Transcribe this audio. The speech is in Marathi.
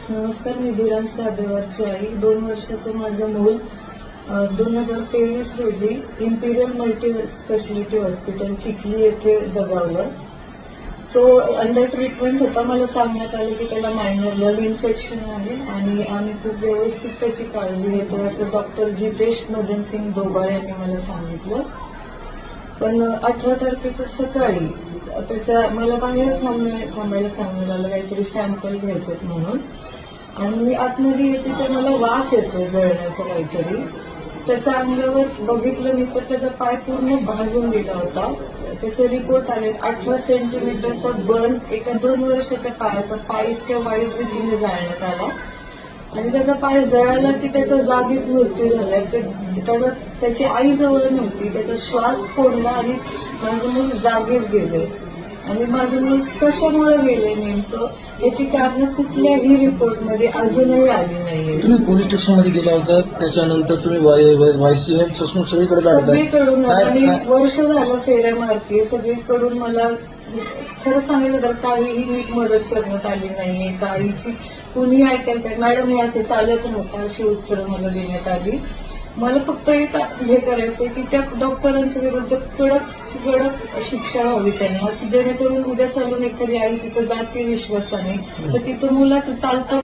नमस्कार, मी धीरांश दाबेवरची आई. 2 वर्षाचं माझं मूल 2023 रोजी Imperial multi speciality hospital Chikhli येथे दगावलं. तो अंडर ट्रीटमेंट होता. मला सांगण्यात आलं की त्याला मायनर लंग इन्फेक्शन आहे आणि आम्ही खूप व्यवस्थित त्याची काळजी घेतो असं डॉक्टर जितेश मदन सिंग दोबाळ यांनी मला सांगितलं. पण 18 तारखेच्या सकाळी मला बाहेर थांबायला सांगण्यात आलं, काहीतरी सॅम्पल घ्यायचेत म्हणून. आणि मी आतमध्ये येते तर मला वास येतो जळण्याचा काहीतरी. त्याच्या अंगावर बघितलं मी तर त्याचा पाय पूर्ण भाजून गेला होता. त्याचे रिपोर्ट आले. 18 सेंटीमीटरचा बर्न एका 2 वर्षाच्या पायाचा पाय इतक्या वाईट रीतीने जाळण्यात आला आणि त्याचा पाय जळाला की त्याचा जागीच मृत्यू झाला. त्याची आई जवळ नव्हती. त्याचा श्वास कोंडला आणि माझं मूल जागीच गेले. आणि माझं मूल कशामुळे गेले नेमकं याची कारणं कुठल्याही रिपोर्टमध्ये अजूनही आली नाहीये. तुम्ही पोलीस स्टेशनमध्ये गेला होता, त्याच्यानंतर तुम्ही वायसीएम पासून सगळीकडून आणि वर्ष झालं फेऱ्या मारते. सगळीकडून मला खरं सांगितलं तर काहीही नीट मदत करण्यात आली नाहीये. काहीची कुणी ऐकायला मॅडम हे असे चालत नव्हतं अशी उत्तरं मला देण्यात आली. मला फक्त एक हे करायचंय की त्या डॉक्टरांच्या विरुद्ध कडक शिक्षा व्हावी त्यांना, जेणेकरून उद्या चालून एखादी आई तिथं जाते विश्वासाने तर तिथं मुलाचं चालतं